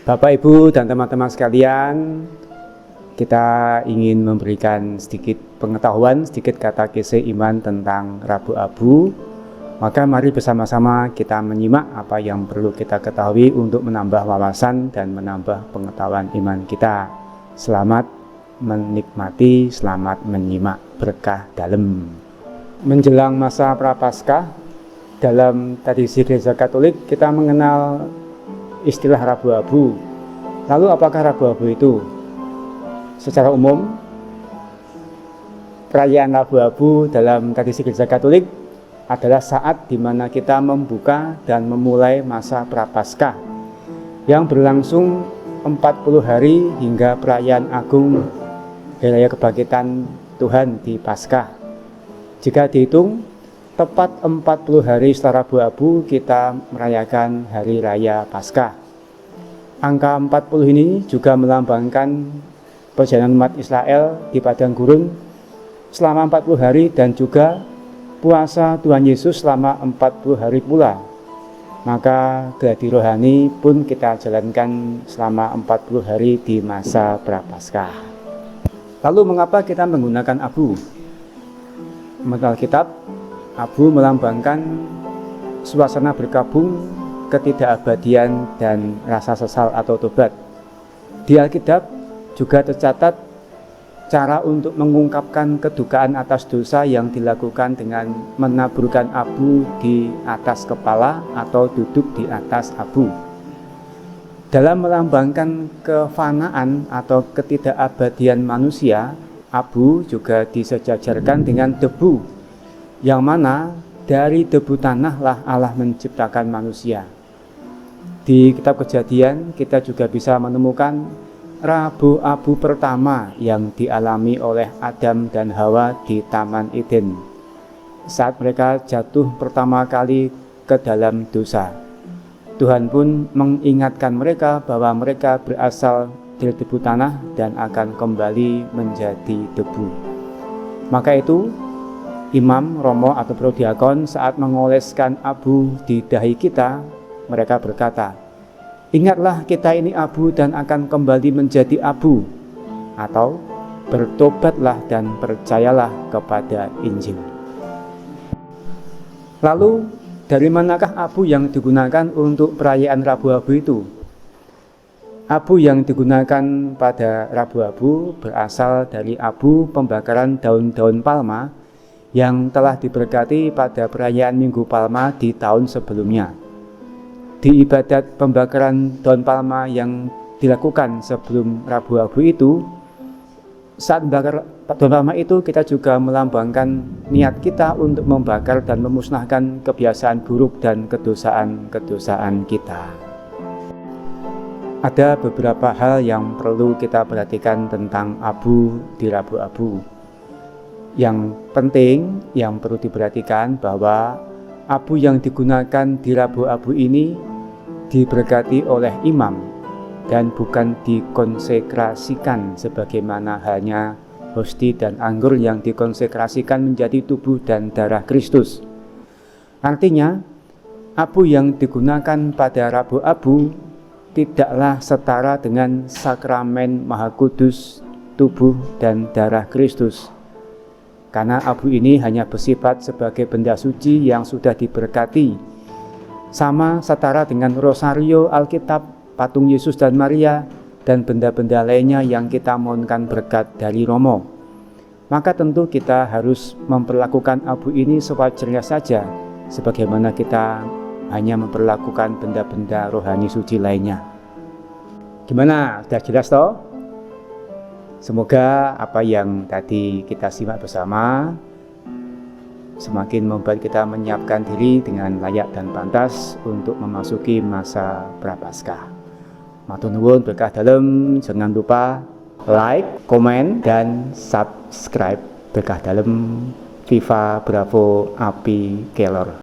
Bapak, Ibu, dan teman-teman sekalian, kita ingin memberikan sedikit pengetahuan, sedikit katekese iman tentang Rabu Abu. Maka mari bersama-sama kita menyimak apa yang perlu kita ketahui untuk menambah wawasan dan menambah pengetahuan iman kita. Selamat menikmati, selamat menyimak, berkah dalam. Menjelang masa Prapaskah, dalam tradisi Gereja Katolik kita mengenal istilah Rabu Abu. Lalu apakah Rabu Abu itu? Secara umum, perayaan Rabu Abu dalam tradisi Gereja Katolik adalah saat di mana kita membuka dan memulai masa Prapaskah yang berlangsung 40 hari hingga perayaan agung Hari Raya Kebangkitan Tuhan di Paskah. Jika dihitung, tepat 40 hari setelah Rabu Abu kita merayakan Hari Raya Paskah. Angka 40 ini juga melambangkan perjalanan umat Israel di padang gurun selama 40 hari dan juga puasa Tuhan Yesus selama 40 hari pula. Maka gladi rohani pun kita jalankan selama 40 hari di masa Prapaskah. Lalu mengapa kita menggunakan abu? Menurut Alkitab, abu melambangkan suasana berkabung, ketidakabadian, dan rasa sesal atau tobat. Di Alkitab juga tercatat cara untuk mengungkapkan kedukaan atas dosa yang dilakukan dengan menaburkan abu di atas kepala atau duduk di atas abu. Dalam melambangkan kefanaan atau ketidakabadian manusia, abu juga disejajarkan dengan debu, yang mana dari debu tanahlah Allah menciptakan manusia. Di kitab Kejadian kita juga bisa menemukan Rabu Abu pertama yang dialami oleh Adam dan Hawa di Taman Eden saat mereka jatuh pertama kali ke dalam dosa. Tuhan pun mengingatkan mereka bahwa mereka berasal dari debu tanah dan akan kembali menjadi debu. Maka itu imam, romo, atau prodiakon saat mengoleskan abu di dahi kita, mereka berkata, "Ingatlah kita ini abu dan akan kembali menjadi abu," atau "Bertobatlah dan percayalah kepada Injil." Lalu, dari manakah abu yang digunakan untuk perayaan Rabu Abu itu? Abu yang digunakan pada Rabu Abu berasal dari abu pembakaran daun-daun palma yang telah diberkati pada perayaan Minggu Palma di tahun sebelumnya. Di ibadat pembakaran daun palma yang dilakukan sebelum Rabu Abu itu, saat membakar daun palma itu kita juga melambangkan niat kita untuk membakar dan memusnahkan kebiasaan buruk dan kedosaan-kedosaan kita. Ada beberapa hal yang perlu kita perhatikan tentang abu di Rabu Abu. Yang penting yang perlu diperhatikan bahwa abu yang digunakan di Rabu Abu ini diberkati oleh imam dan bukan dikonsekrasikan sebagaimana halnya hosti dan anggur yang dikonsekrasikan menjadi tubuh dan darah Kristus. Artinya, abu yang digunakan pada Rabu Abu tidaklah setara dengan sakramen Maha Kudus, tubuh dan darah Kristus. Karena abu ini hanya bersifat sebagai benda suci yang sudah diberkati, sama setara dengan rosario Alkitab, patung Yesus dan Maria, dan benda-benda lainnya yang kita mohonkan berkat dari Romo. Maka tentu kita harus memperlakukan abu ini sewajarnya saja, sebagaimana kita hanya memperlakukan benda-benda rohani suci lainnya. Gimana? Sudah jelas toh? Semoga apa yang tadi kita simak bersama semakin membuat kita menyiapkan diri dengan layak dan pantas untuk memasuki masa Prapaskah. Matur nuwun berkah dalem, jangan lupa like, komen, dan subscribe. Berkah dalem. Viva Bravo Api Kelor.